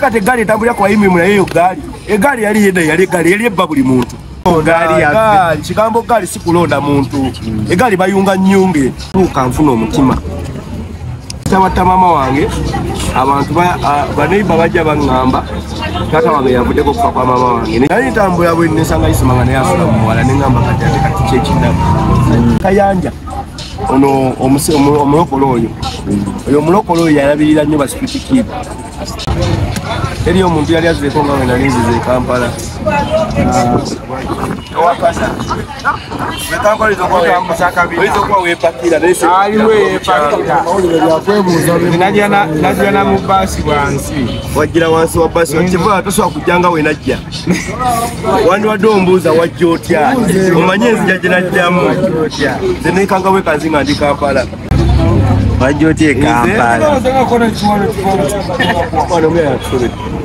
kati egaali etambulira kwa imimu naye egaali egaali yali yedda yali egaali yali ebba buli muntu gaali kigambo gaali si kulonda muntu egaali bayunga nnyunge tuuka nfuna omutima tabatta maama wange abantu baneiba bajja baŋŋamba taata wange yavuddeko okufa kwa maama wange naye ntambula bwe nesanga isimanga naye asula mu muwala neŋŋamba kati ate kati kyekinaku kayanja ono omulokole oyo omulokole oyo yalabirira nnyo basipitikiiba eri omuntu yali azireeko nga we nali nzize Kampala najjana mu baasi wansi wajjira wansi wa baasi wakiva tosobola kujjanga we najja wandiwadde ombuuza wajja otya omanye enzija gye najjamu nze nekanga we kanzi nga ndi Kampala wajja otya Kampala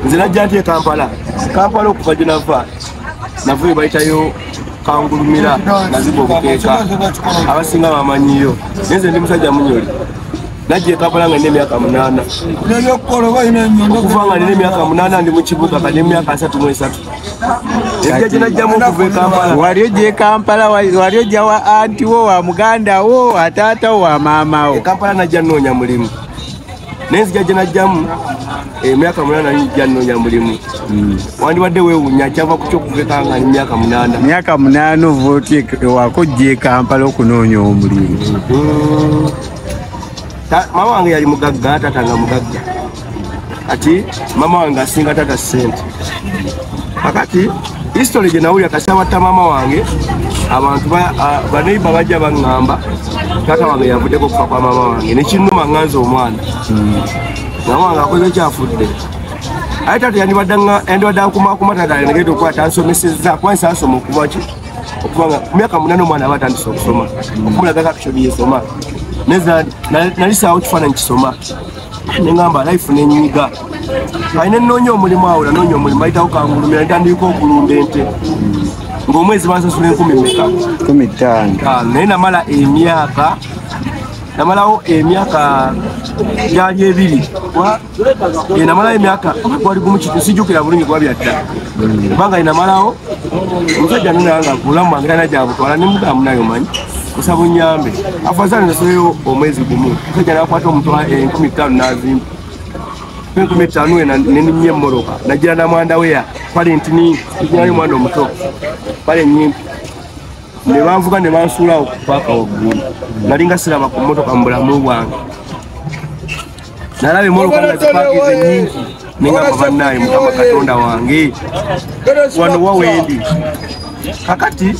nze najja nti Kampala okuva gye navuye bayitayo kangulumira naziba obukeeka abasinga bamanyiyo naye nze ndi musajja munyoli najja Kampala nga nina emyaka 8 okuva nga nina emyaka 8 ndi mu kibuga kati emyaka 33 ejja gye najjamu okuva Kampala wali ojja Kampala wali ojja wa anti wo wa muganda wo wa taata wo wa maama wo Kampala najja nnoonya mulimu naye nzija gye najjamu emyaka 8 njja nnoonya mulimu wandibadde weewuunya kyava ku kyokuveka nga ni myaka 8 myaka 8 ova otya wakojja Kampala okunoonya omulimu maama wange yali mugagga taata nga mugagga kati maama wange asinga taata ssente kakati history gye nawulira kasabatta maama wange abantu baneiba bajja baŋŋamba taata wange yavuddeko okufa kwa maama wange nekinnuma ŋŋanza omwana maama wange akoze kyafudde aye taata yandibadde akumakuma taata negenda okuba tansomesezza kuba nsasoma okubaki okubanga ku myaka 8 omwana aba atandise okusoma okumulaga kakisoni yesoma nalisaawo kifaananyi kisoma neŋŋamba life nenyiga ayina nnoonya omulimu awo nanoonya omulimu ayitawo kangulumira ntandika okulunda ente ng'omwezi bansasula 15 naye namalawo emyaka gyali 2 namalawo emyaka gwali gumu kitu sijjukira bulungi kuba byadda kubanga namalawo omusajja nonanga akulamu wange tanajabutwala nemugamu nayo manyi kusaba onnyambe afazaali nasoleyo omwezi gumu omusajja nakwata omutwala 15 nazimba 15 nenimye emmoroka nagira namwanda weya pale ntini ijirayo mwana omuto pale nyimpi ne banvuga ne bansuulawo ku paaka waggulu nalinga siraba ku mmotoka mu bulamu bwange nalaba emmoroka nga zipaakize nnyingi nengamba bannaaye mukama katonda wange wano wawendi kakati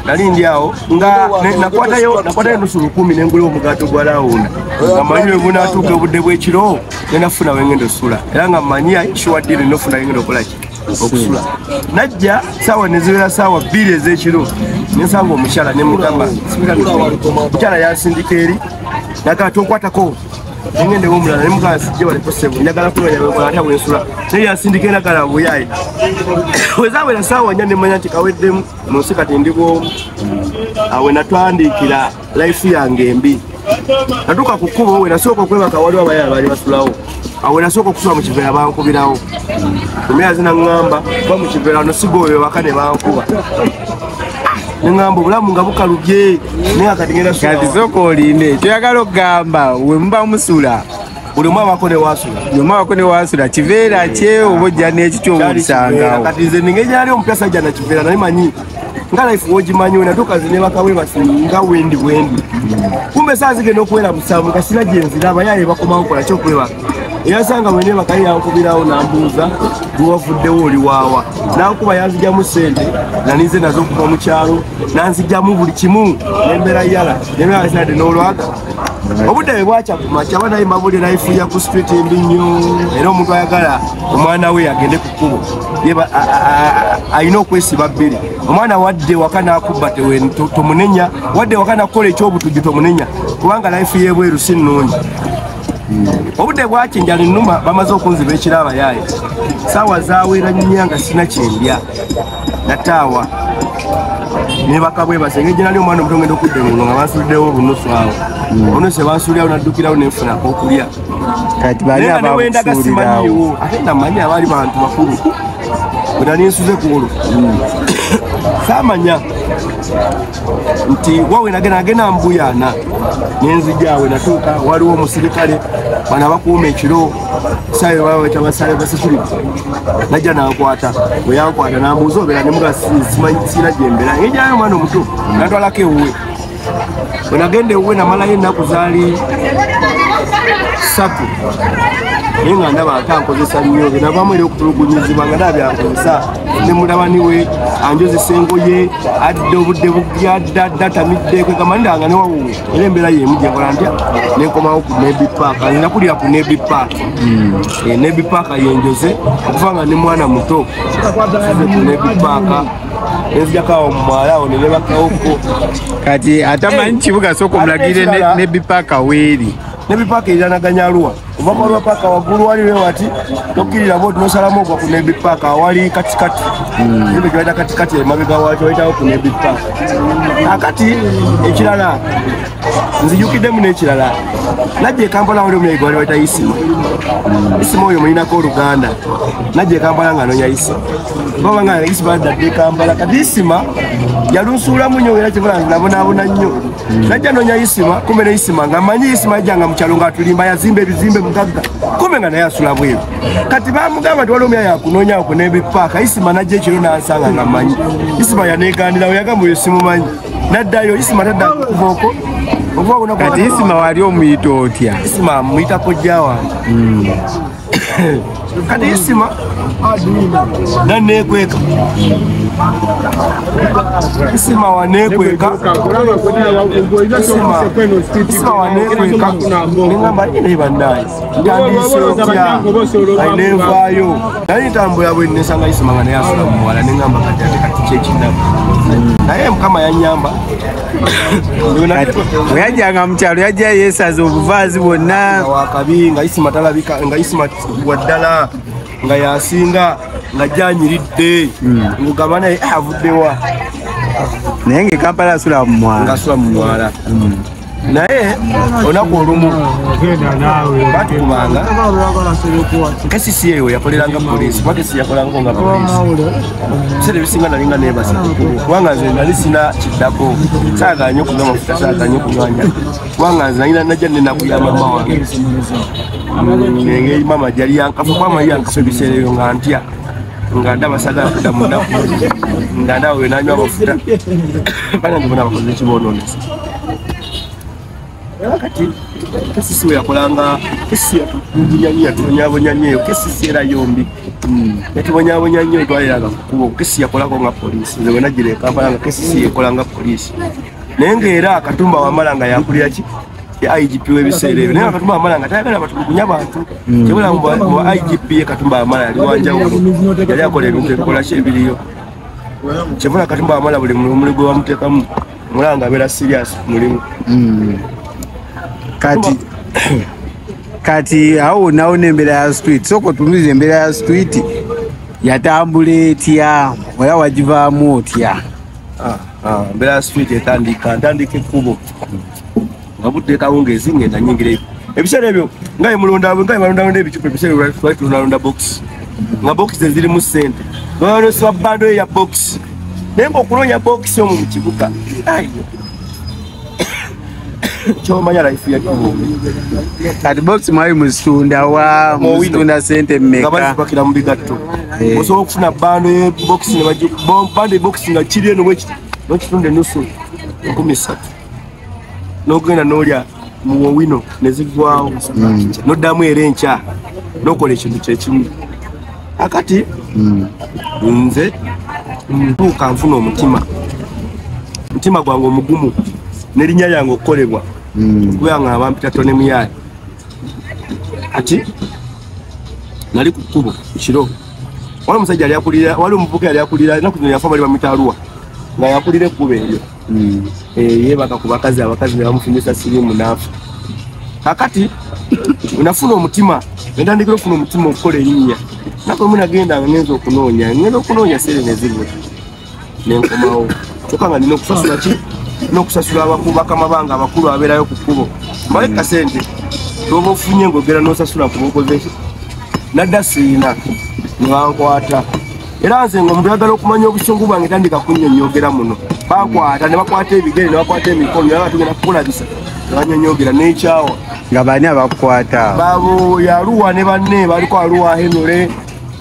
nali ndi awo nga nakwatayo nusu 10 nengula omugato gwa lawunda nga manyi bwe gunaatuuka obudde bw'ekiro nenafuna wengenda osula era nga manyi ayishuwaddire nofuna wengenda okolaki okusula najja saawa neziwera saawa 2 ez'ekiro nensanga omukyala nemugamba mukyala yansindika eri nagaa tonkwatako nengende womulala nemugamba sijje baleko sevu njagala kunonya bwensula naye yansindika enagala buyaye wezawera saawa 4 nemanya nti kaweddemu munsi kati ndibwo awe natwandiikira life yange embi natuuka ku kkubo we nasooka okwebaka waliwo abayala baali basulawo awe nasooka okusula mu kiveera bankubirawo emyaka zinaŋŋamba ba mu kiveera wano sigooyo waka ne bankuba neŋŋamba obulamu nga bukalubye naye akati ngenda kati sooka olinde kyoyagala okugamba we muba musula buli omu abako ne wasula kiveera kye oba ojja n'ekikyo obulisangawo kati nze ninga egyali omupya sajja na kiveera naye manyi nga life wogimanyi we natuuka zinebaka we basinga wendi kumbe saa zigenda okuwera musanvu nga sina gyenzira abayaye bakomawo nkola kyokwebaka eyasanga mwene bakaye yankubirawo nambuuza bwewavuddewo oli waawa nankuba yanzijjamu ssente naninze nazo okuva mu kyalo nanzijjamu buli kimu nembeera yala nemerasinadde n'olwaga obudde bwe bwakya kumakya abanaye mbabuli nayifuya ku street embi nnyo era omuntu ayagala omwana we agende ku kkubo alina okwesiba bbiri omwana wadde waka nakubba tomunenya wadde waka nakukola ekyobutujju tomunenya kubanga life yebweru si nnungi obudde bwakinjala ennuma bamaze okunziba ekiro abayaye saawa zaweera nnya nga sina kyendya nataawa nebaka bwe basenge ginali omwana omuto ngenda okudda engulo nga bansuliddewo obunusu awo onusu bansuulirawo naddukirawo nenfunako okulya kati bali abakusuulirawo ate namanya abaali bantu bakulu bwena ninsuze kuolo samanya nti wawe nagenda mbuyana nenzijaawe natuuka waliwo omusirikale bana bakuuma ekiro sayo waweta basale basituli najja nankwata bwe yankwata nambuuza obeera nemuga sina gyembera ngejayo omwana omuto natwalako ewuwe bwe nagenda ewuwe namalayo ennaku zaali 3 naye nga ndaba ate ankozesa nnyo benavaamu eri okutulugunyizibwa nga ndaba byankozesa ne mulabani we anjozesa engoye adde obudde bugyaddatatamidde kwegamanyira nga newawuwe era embeera yemu gyekola ntya nenkomawo ku Nebi Park nina kulira ku Nebi Park Nebi Park yenjoze okuva nga ne mwana muto ku Nebi Park nezijakawo mumwalawo nebebakawoko kati atamanyi kibuga sooka omulagire Nebi Park weeri Nebi Park eranaganya Arua oba ku Arua Park waggulu waliwo wati tokkirira boti nosalamu ogwa ku Nebi Park awali katikati ebyo kyebaita katikati emabega wakyo bayitawo ku Nebi Park akati ekirala nzijukiddemu n'ekirala najja ekampala wali omuyaiga wali bayita Isima oyo mulinako oluganda najja ekampala nga nonya Isima babanga Isima addadde ekampala kati Isima yalunsuulamu nnyo era kibula nabonaabona nnyo najja nonya Isima kumbe ne Isima nga manyi Isima ajjanga mu kyalo ng'atulimba yazimba ebizimbe mugagga kumbe nga naye asula bweru kati bamugamba nti wali omuyaya akunoonyawo ku Nebi Park Isima najja ekiro n'ansanga nga manyi Isima yaneeganirawo yagamba oyo simumanyi naddayo Isima tadda kuvaoko kati Isima wali omuyita otya Isima muyita kojja wange kati Isima naneekweka Isima waneekweka Isima waneekweka nengamba ine bandaye ndyandiyise otya ayina envaayo naye ntambula bwe nesanga Isima nga naye asula mumuwala nengamba kati ate kati kyekinamu naye Mukama yannyamba oyajjanga mu kyalo yajja yeesaza obuvaazi bwonna wakabi nga Isima talabika nga Isima waddala nga yasinga nga janyiridde ngugamba naye avuddewa naye ng'ekampala asula mu mwala naye olunaku olumu batukubanga KCCA eyo yakoleranga poliisi kuba KCCA yakolanga nga poliisi biseera ebisinga nalinga neebasa kubanga nze nali sina kiddako saaganye okunywa amafuta saaganye okunywanya kubanga nze nalina najja nenakuya mama wange engeri mama gyali yankafa kwama yankafa ebiseera ebyo nga ntya nga ndaba sagala kudda mu nnaku nga ndaba we nanywa amafuta banange bona bakoze ekibonoonesa kati KCCA we yakolanga KCCA yatubonyaabonya nnyo eyo KCCA era yombi yatubonyaabonya nnyo etwaliraga ku kkubo KCCA yakolako nga poliisi nze we najjira ekampala nga KCCA ekola nga poliisi naye ng'era Katumba Wamala nga yakulira ki ya IGP w'ebiseera ebyo naye Katumba Wamala nga tayagala batulugunya bantu kyebula mu IGP ye Katumba Wamala yali wanjawulo yali akola ebintu ebikola ki ebiriyo kyebula Katumba Wamala buli mulimu gwe bamuteekamu mulanga abeera serious mulimu kati awo nawo n'embeera ya street sooka otunuliza embeera ya street yatambula etya oya wagivaamu otya embeera ya street ntandika ekkubo nga budde kawungeezi ngenda nyingireyo ebiseera ebyo nga balonda ebicupa ebiseera twali tulonalonda box nga box ezirimu ssente nonosibwa bando eya box naye ngaokunoonya box omwo mu kibuga kyomanya life ya kibuga kati box mwali muzitunda sente mmeka nga bazipakira mu bigatto osobola okufuna bando box nga kiri eno bwekiti nokitunda enusu 13 nogenda nolya muwowino nezigwawo noddamu era enkya nokola ekintu kyekimu akati nze ntuuka nfuna omutima gwange omugumu nerinnya lyange okukolebwa kubera nga bampita Tone Muyaya ati nali ku kkubo ekiro wali omusajja wali omuvubuka yali akulira naku zino yafa bali bamita Arua nga yakulira ekkubo eryo yeebaka ku abakazi ne bamufunyisa sirimu naafa kakati nafuna omutima entandikira okufuna omutima okukola erinnya nakumu nagenda nga ngenda okunoonya seere nezirwe nenkomawo kyokka nga nina okusasula ki n'okusasula bakama bange abakulu abeerayo ku kkubo mbawe kasente toba ofunye ng'ogera n'osasula ku bukoze nadda siina ne bankwata era nze ng'omuntu ayagala okumanya obusungu bwange tandika kunnyonnyogera muno bakwata ne bakwata ebigere ne bakwata emikono naye batugenda kukulabisa ne bannyonnyogera n'ekyawa nga bani abakukwata babo yaluwa ne banne baliko aluwa henule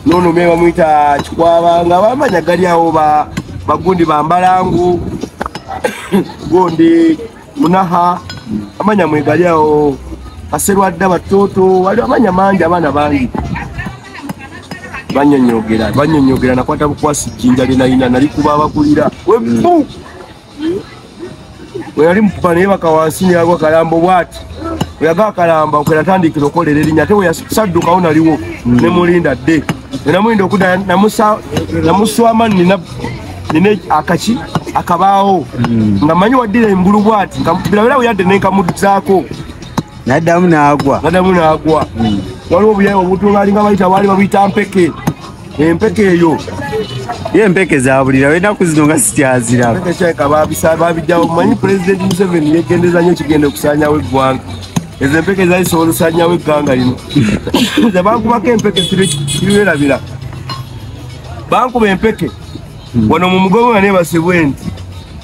nonume bamuyita Kikwaba nga bamanya gali awo bagundi bambalangu gondi munaha amanya mwegali awo aserwadda batoto wali amanya mangi abaana bangi banyonyogera nakwata bukwasi jinja linayina nali kuba abakulira webu weyali mukupa naye bakawansi neyagwa kalambo bwati weyaga kalamba okweratandikira okolera erinnya ate weyasaddukawo naliwo ne mulinda dde enamulinda okudda namuswama nina akaki akabaawo nga manyi waddira embulu bwati birabera weyadde nenkamuzaako naddamu n'agwa waliwo obuyayi obutunga alinga bayita baali babuyita mpeke empeke eyo ye empeke zabulira wenaku zino nga sikyaziraba ekyaika babijjawo manyi pulezidenti Museveni yegendeza nnyo kigenda okusaanyawo eggwanga ezo empeke zazisobola okusaanyawo eggwanga lino bankubako empeke siriwerabira bankuba empeke wano mu mugongo nga nebasibwe nti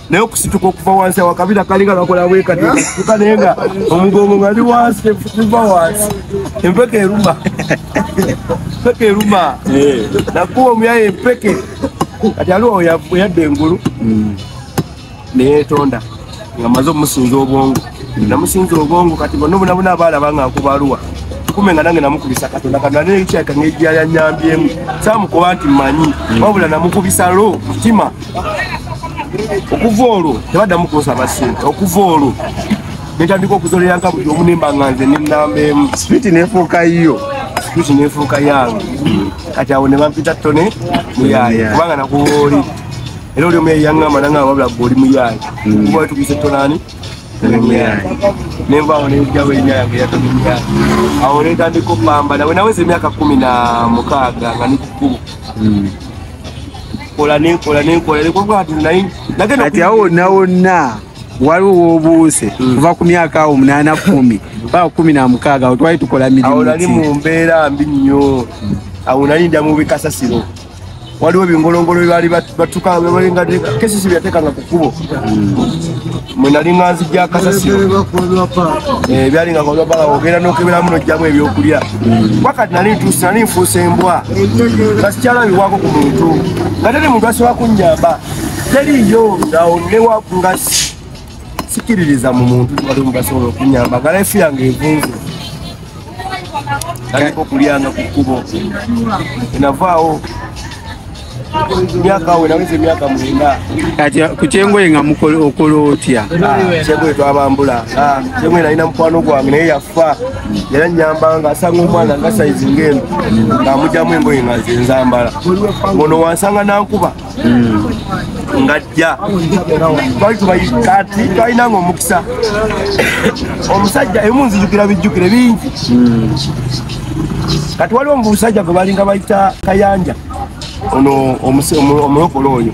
naye okusituka okuva wansi awakabira kalinga nakola bwekatuka naye nga omugongo nga ndi wansieva wansi empeke eruma nakuba omuyayi empeke kati aliwo yadda engulu neyetonda nga maze omusinza obwongo namusinza obwongo kati bonabona abaalaba nga nkuba aluwa tukume nga nange namukubisa Katonda kanane ekyaka ng'ejja yanyambyemu saamukuba nti mmanyi wabula namukubisa lo mutima okuva olwo tebaddamu kunsaba ssente okuva olwo netandika okuzolera nka buli omu nemba nga nze nenambeemu sipiti nefuuka yange kati awo ne bampita ttone muyayi kubanga nakuba oli era oli omuyayi yaŋŋamba nanga wabula gwe oli muyayi kuba wetukise ttonani nenvaawo nejjawo erinnya yange yatone muyayi awo netandika opamba nawe naweza emyaka 16 nga nikukkubo kati awo wonna waliwo obuuse kuva ku myaka 8 10 paka 16 awo twali tukola mirimu awo nali mu mbeera mbi nnyo awo nali ndya mu bikasasiro waliwo ebingolongolo byebali batuka bebalinga kesisi byatekanga ku kkubo mwe nali nga nzijja kasasiro byalinga kolwapaka ogenda n'okebera muno ojjamu ebyokulya wakati nali ntuusi nali nfuusa embwa nga sikyalabibwako ku muntu nga teri muntu asobola kunnyamba teriyo nga sikiririza mu muntu wali mugasobola okunnyamba nga laifu yange evunze naliko okulyanga ku kkubo enavaawo myaka we naweza emyaka 9 kati ku kyengoye nga okola otya kyengoye twabambula kyengoye nalina mukwano gwange naye yafa era nnyambanga asanga omwana nga saizi ngeno ng'amugyamu engoye nga nze nzambala ngono wansanga nankuba ngajja kati twalinanga omukisa omusajja emu nzijukira bijjukire bingi kati waliwo mu busajja gwe balinga bayita Kayanja ono omulokole oyo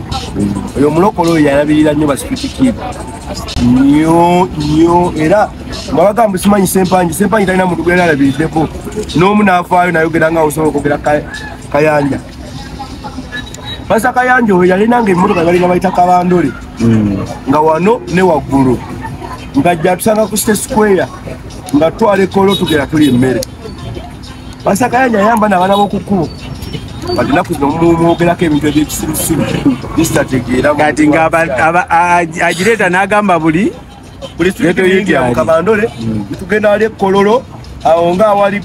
omulokole oyo yalabirira nnyo basipitikiibu nnyo era nga bagamba simanyi sempanji talina muntu gwe yalabiriddeko n'omu n'afaayo nayogera nga osobola okwogera Kayanja basa Kayanja oyo yalinanga emmotoka balinga bayita Kabandole nga wano ne waggulu ngajja tusanga ku State Square nga twala ekolo tugera tuli emmere basa Kayanja yayamba n'abaana b'okukkubo kati naku zino mwogerako ebintu ebyekisirusiru bisitategeera kati nga agireeta n'agamba buli situyingira mu Kabandole tugenda wali ekkololo awo nga awali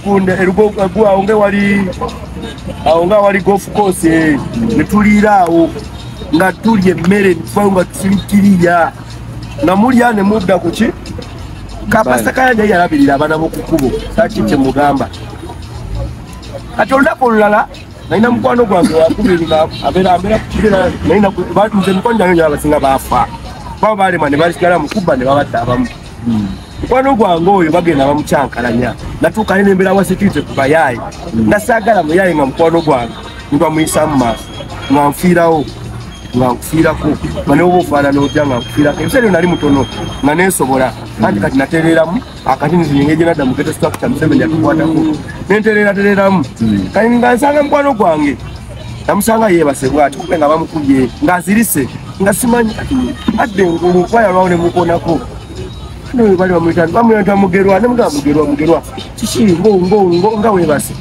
awo nga awali golf course ne tuliira awo nga tulya emmere tuvayo nga tusirikiriya nga mulya ne mudda ku ki kapasita Kayanja yalabirira abaana b'okukkubo saki kye mugamba kati olunaku olulala nalina mukwano gwange wakubiri abeera kukibira nze mikwano gyange nyo abasinga baafa baba balema ne basigala mukuba ne babatta abamu mukwano gwange oyo bagenda bamukyankalanya natuuka ne nembeera wa security ku bayaayi nasaagala muyaayi nga mukwano gwange nga muyisa mu maaso nga nfiirawo nga nkufiirako bane oba ofaanana otya nga nkufiirako ebiseera nali mutono nga neesobola anti kati natereeramu akati nizinyenge gye nadda mu ghetto structure Museveni yatukwatako nentereeramu kati nga nsanga mukwano gwange namusanga yeebase bw'ati kupe nga bamukubye ng'azirise nga simanyi kati adde engulu kwayalwawo ne mukonako bali bamuyita mugerwa ne mugerwa kiki nga weebase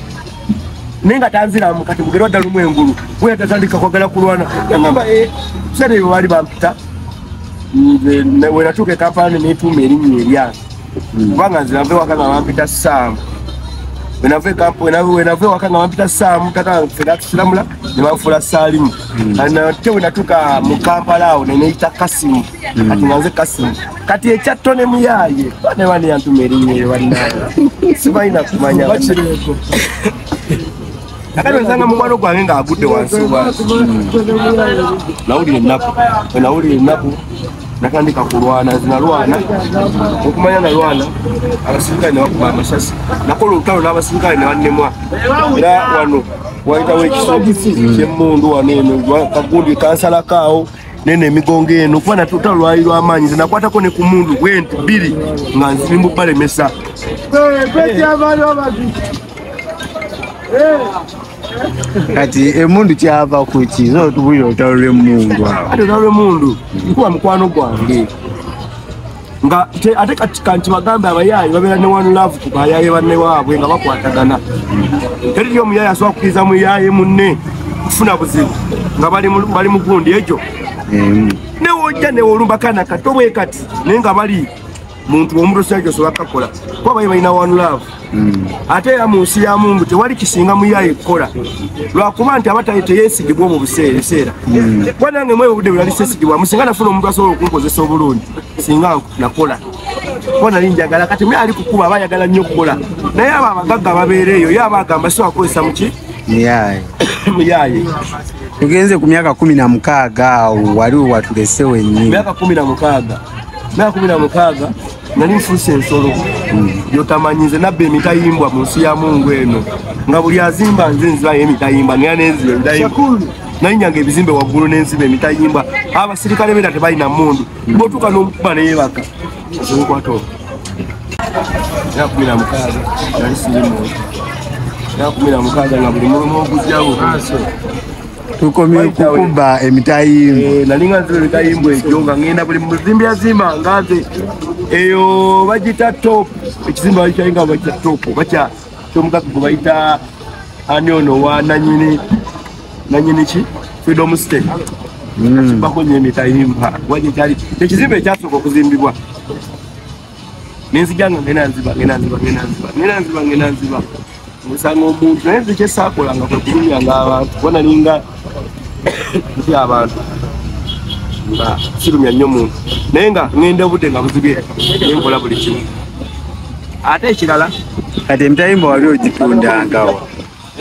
naye nga tanziramu kati mugerwa ddalumu engulu we yatatandika kwagala kulwana yagamba seera ebyo baali bampita we natuuka ekampala netuuma erinnya eryange kubanga nze nava ewaka nga bampita Saamu wenava ewaka nga bampita Saamu taka fenakisiramula ne banfuula Saalimu ate we natuuka mu Kampala awo neneyita Kasimu kati nga nze Kasimu kati ekyatto ne muyaaye ne bane yantuma erinnya eyo bannaaye sibalina kumanya akati wensanga mukwano gwange ng'agudde wansi nawulira ennaku natandika kulwana zinalwana okumanya nalwana abasirikale ne bakuba amasasi nakola olutalo n'abasirikale ne bannemwa era wano wayitawo ekisozi kyemmundu wano eno kagundi kansalako awo nene emigongo eno kuba natutalo lwali lw'amaanyi nze nakwatako ne ku mundu bwenti bbiri nga nzimbu balemesa kati emundu kyava kuki zo tubulira olutalo lw'emmundu ate olutalo lw'emmundu nkuba mukwano gwange nga ate kanti bagambe abayaayi babeera ne one love ku bayaaye banne waabwe nga bakwatagana teri omuyaayi asobola kukiriza muyaaye munne kufuna buzibu nga bali mu gundi ekyo newojja newolumbakana kati obwe kati naye nga bali muntu omuntu osinga osobola kakola kuba bayi balina one love ate era mu nsi ya Mungu tewali kisinga muyaaye kukola lwakuba nti aba teyeesigibwa mu biseera kuba nange mwe obudde bwe nali seesigibwamu singa nafuna omuntu asobola okunkozesa obulungi singa nakola kuba nali njagala kati mwe ali kukuba aba ayagala nnyo okukola naye abo abagagga babeera eyo ye aba agamba sisobola kukozesa muki muyaaye tugenze ku myaka 16 awo waliwo watulese wennyini myaka 16 nali nfuuse ensolo yotamanyize nabba emitayimbwa mu nsi ya Mungu eno nga buli azimba nze nzibayo emitayimbwa ngera nenziba emitayimbwa nalinyanga ebizimbe waggulu nenziba emitayimbwa abasirikale beera tebalina mmundu bwotuuka n'omukuba neyebaka nkwata myaka 16 nali sirimu myaka 16 nga buli mulimu ogujjawo tukomye kukuba emitayimbwa nalinga nziba emitayimbwa egyo nga ngenda buli muzimbi yazimba ngaze eyo bagita top ekizimba bakiyinga bakita top bakya kyomugaka gwe bayita ani ono wa nanyini ki Freedom State bako nye emitayimba waje kyali ekizimba ekyasooka okuzimbibwa nenzijanga ngena nziba musanga omuntu naye nze kyesaakolanga kwe kulumyanga abantu kubona ninga nti abantu nga sirumya nnyo muntu naye nga ngenda obudde nga buzibye nenkola buli kimu ate ekirala kati emitayimbwa wali ogitundangawa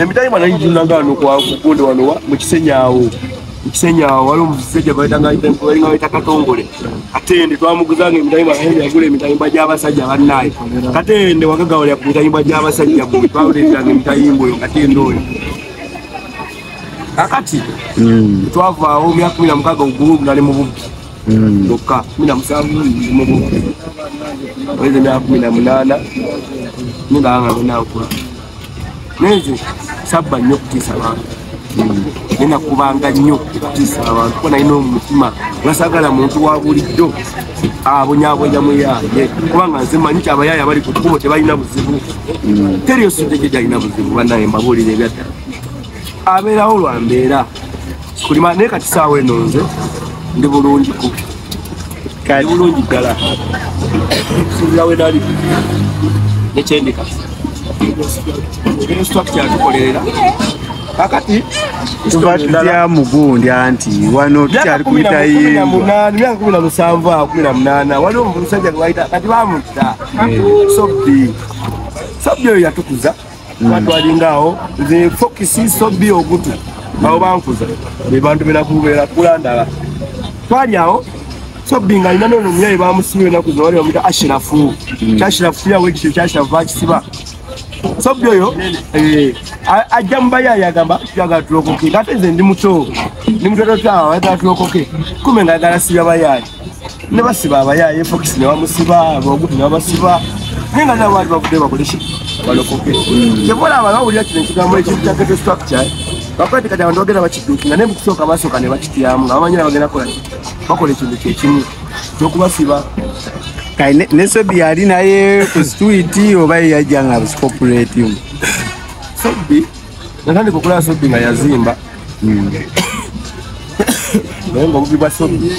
emitayimbwa nagitundanga wano kugundi wano mu Kisenyawo waliwo omusajja balinga bayita Katongole Katende twamuguzanga emitayimbwa yagula emitayimbwa gy'abasajja bannaaye Katende wagagawalira ku mitayimbwa gy'abasajja twabuleetanga emitayimbwa oyo Katende oyo kakati twavaawo myaka 16 ogulu nali mu bubbi dokka 17 mu bubbi weze myaka 18 ninganga nankula neze sabba nnyo okutiisa abantu nenakubanga nnyo okutiisa abantu kuba nalina omutima nasagala muntu wa bulijjo abonyaabonya muyaaye kubanga nze manyi ti abayaaye abali ku kkubo tebalina buzibu teri osujja gyalina buzibu bannaye mbabuulira ebyaddala abeerawo lwambeera kulima naye kati saawa eno nze ndi bulungi ndi bulungi ddala suubirawo enali nekyendika structure yatukolerera kakati tuva tutya mugundi anti wano tukyali ku mitayimbwa myaka 17 18 waliwo omusajja gwebayita kati bamutta sobbi oyo yatukuza batwalingaawo nze fokisi sobbi ogutu awo bankuza be bantu benakubeera kulandala twali awo sobbi nga alina n'omumyayi bamusiba enaku zino wali bamuyita Ashirafu kyashirafu kiriawo ekisyo kyashirafu bakisiba Sobbi oyo ajja mubayaye agamba tuyagala tulokoke kate nze ndi muto tawa ayagala tulokoke kume ngayagala sibya bayaye ne basiba abayaye Fox ne bamusiba Ogutu ne babasiba naye nga nabo baali bavudde bakoleki balokoke kyebola abantu bawulira kino ekigambo ekintu kya ghetto structure bakwete kati abantu bagenda bakidduukira naye mukusooka basooka ne bakityamu nga bamanyi bagenda kola bakola ekintu kyekimu kyokubasiba kale ne Sobbi yali naye ku street oba yajja nga cooperative Sobbi natandika okulaba Sobbi nga yazimba naye nga obubbi bwa Sobbi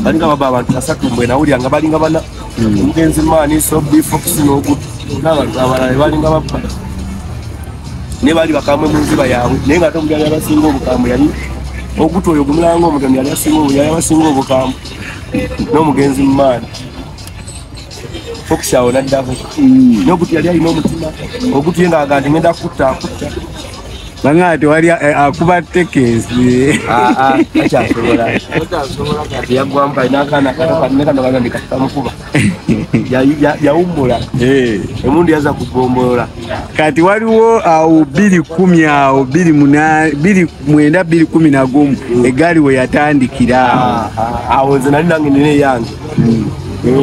balinga baba abantu basatu mbwe nawulira nga balinga bana omugenzi maani Sobbi Fox n'Ogutu n'abantu abalala balinga bappa ne baali bakamwe mu nziba yaabwe naye nga ate omu yali abasinga obukambwe yali Ogutu oyo gumulanga omutoni yali abasinga obukambwe n'omugenzi maani Fox awo naddako n'Ogutu yali alina omutima Ogutu ye ng'aga nti ngenda kutta banga tewali akuba tekesi akyasobola yaggwamu kali n'akaana kano ndikatamukuba yawummula emundu yaza kugombolola kati waliwo awo 2010 awo 2009 egaali we yatandikira awo nze nali nange nina eyange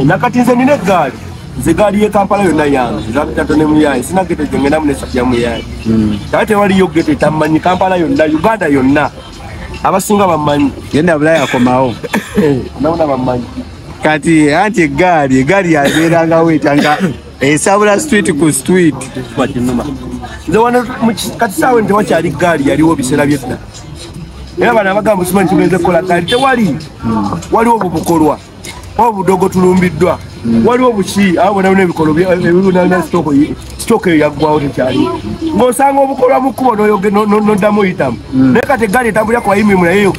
nakati nze nina egaali nze gaali ye Kampala yonna yange zapitato ne muyaye sina geto gyengendamu nesajja muyaye kale tewaliyo geto etamanyi Kampala yonna Uganda yonna abasinga bamanyi genda Bulaya akomawo nawona bamanyi kati anti egaali yabeerangawo etanga esabula street ku street nze wano kati saawe tewakyali gaali yaliwo biseera byedda era bano abagamba simanyi tugenze kukola gaali tewali waliwo obubukolwa obudogo tulumbiddwa waliwo buki abo bona n'ebikolo by'ebiruna sitooko eyo yaggwawo tekyali ng'osanga obukolwa mu kkubo n'oddamu oyitamu naye kati egaali etambulira ku bayimirimu naye eyo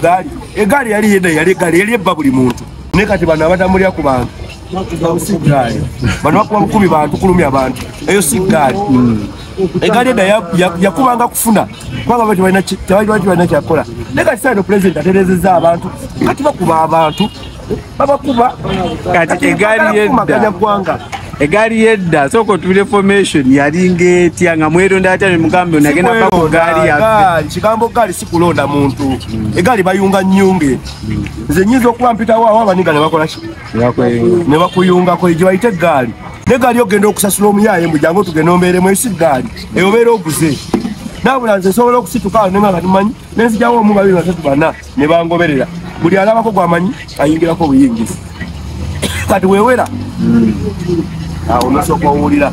egaali yali yedda yali ebba buli muntu naye kati bano abatambulira ku bantu si gaali bano bakuba bukumi bantu kulumi abantu eyo si gaali egaali edda yakubanga kufuna kubanga tebalina kyakola naye kati saino pulezidenti aterezezza abantu kati bakuba abantu babakuba kati egaali yedda sooka otubira formation yalinga etya nga mweronda atya ne mugambe nagenda bako gaali yaffe kigambo gaali si kulonda muntu egaali bayunga nnyunge nze nnyinza okuba mpitawo awo abaniga ne bakola ki ne bakuyungako gye bayite egaali negaali ogenda okusasula omuyaye mbujangu tugenda ombeeremu esi gaali eyo obeera oguze nabula nze nsobola okusituka nenga nga tumanyi nenzijawo omu 2 3 4 ne bangoberera buli alabako gwamanyi ayingirako obuyingizi kati wewera awo nosooka owulira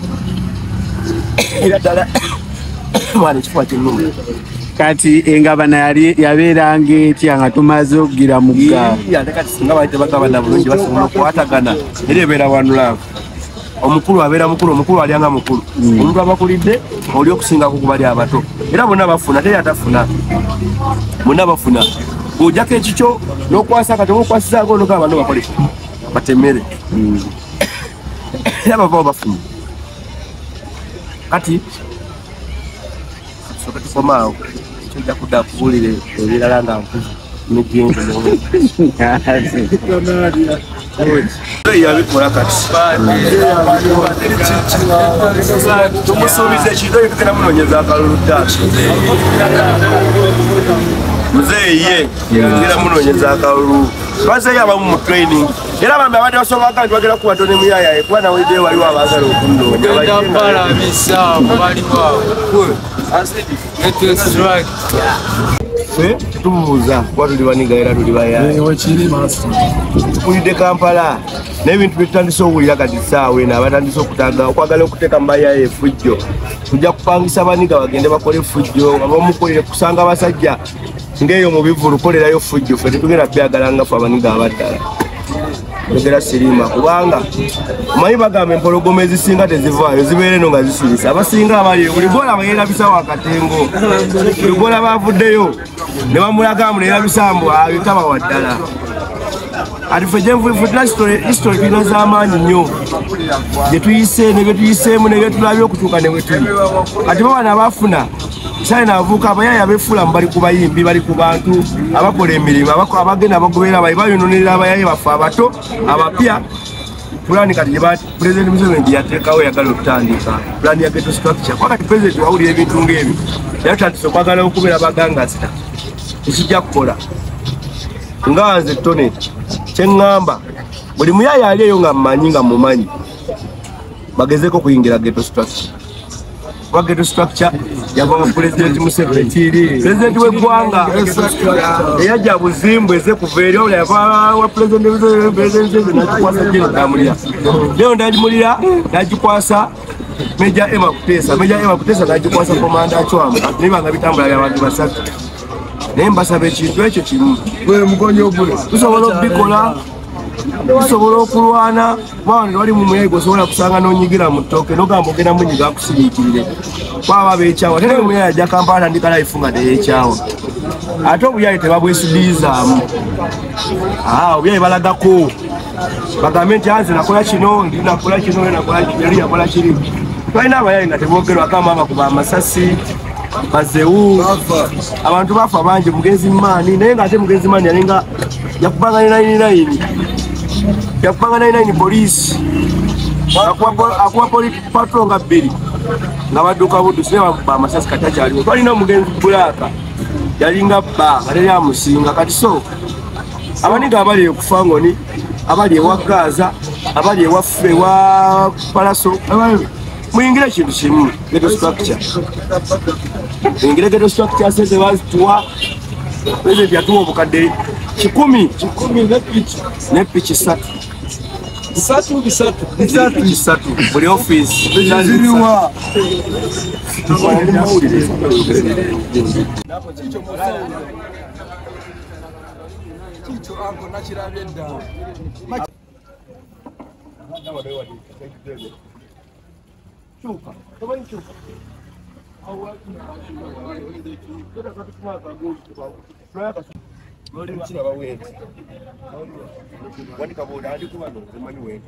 era ddala mwana ekifuba kyenuma kati engabana yabeeranga etya nga tumaze okugira mu ggaali ate kati singa bali tebagabana bulungi basobola okukwatagana era ebeera wanulaavu omukulu abeera mukulu omukulu alyanga mukulu omuntu abakulidde oli okusingaku ku bali abato era bonna bafuna teri atafuna bonna bafuna ojjako ekikyo n'okwasa kati omukwasizaako nogaa bano bakole batemere era bavaawo bafuna kati soka tukomaawo kyojja kudda kubuulire ebirala nga migenzo yabikola kati tumusuubiza ekintu eyo tugenda munoonyeza akalulu taasi muzeeye tugenda munoonyeza akalulu bazeeyo abamu mu training era bambi abadde basoboka nti bagenda kuba tone muyayaye kuba nawulidde waliwo abaagala okunoonya tumubuuza kuba tuli baniga era tuli bayaye tukulidde Kampala n'ebintu byetutandise okuwulira kati ssaawa eno abatandise okwagala okuteeka mu bayaye efujjo tujja kupangisa baniga bagende bakole efujjo abamukolere kusanga abasajja ng'eyo mu bivulu kolerayo fujjo ffe tetugenda byagala nga ffe abaniga abaddala yogera sirima kubanga omanyi bagamba empologoma ezisinga tezivaayo zibeere no nga zisirisa abasinga abaliyo buli gola bayerabisawo akatengo buli gola bavuddeyo ne bamulagamu neyerabisambu ayitaba waddala ati ffe gyenvutira histori tulina z'amaanyi nnyo gyetuyise ne byetuyiseemu ne byetulabye okutuuka ne bwetuli ati babana abafuna China avuka abayaya befulamu bali ku bayimbi bali ku bantu abakola emirimu abagenda bagoberera bayibayononera abayaye baffe abato abapya Fulani kati jibati President Museveni yateekawo yagala okutandika pulani ya ghetto structure. Wakati President wawulira ebintu ng'ebyo yatandise okwagala okubeera bagangazita ekijja kukola nga nze Tone kye ŋŋamba buli muyaya ali eyo nga mmanyi nga mumanyi bagezeeko okuyingira ghetto structure. Kuba ghetto structure yava mu President Museveni President w'eggwanga eyajja buzimbwe eze kuva eri ola yava wa President Museveni nagikwasa Jeno Ndamulira Jeno Ndamulira nagikwasa Meja Emma Kutesa nagikwasa Komanda Achwamu nibanga bitambula by'abantu basatu naye mbasaba ekintu ekyo kimu tusobola okubikola tusobola okulwana bawani wali mu muyayi gwosobola kusanga n'onyigira mu ttooke n'ogamba ogenda munyiga akusiriikirire kwaba beekyawa ate omuyayi ajja Kampala atandika life nga teyeekyawa ate obuyayi tebabwesudiizaamu obuyayi balagako bagambe nti anze nakola kino nakola kino yali yakola kiri twalina abayayi nga teboogerwa kama bakuba amasasi bazewu abantu bafa bangi Mugenzi Maani naye nga ate Mugenzi Maani yalinga yakubanga 99 police akuwa patrol nga 2 nga badduka buddusi naye bakuba amasasi kati akyaliwo twalina Mugenzi Bulaka yalinga bba nga teri amusinga kati so abaniga abali okufa ngoni abali ewa Gaza abali ewaffe ewa Palaso muyingire ekintu kimu ghetto structure muyingire ghetto structure sente bazituwa President yatuwa obukadde 10 ne piki 3 buli office ziriwa Chuka, tomani chuka. Wani kaboda hadi kuma no, tomani we.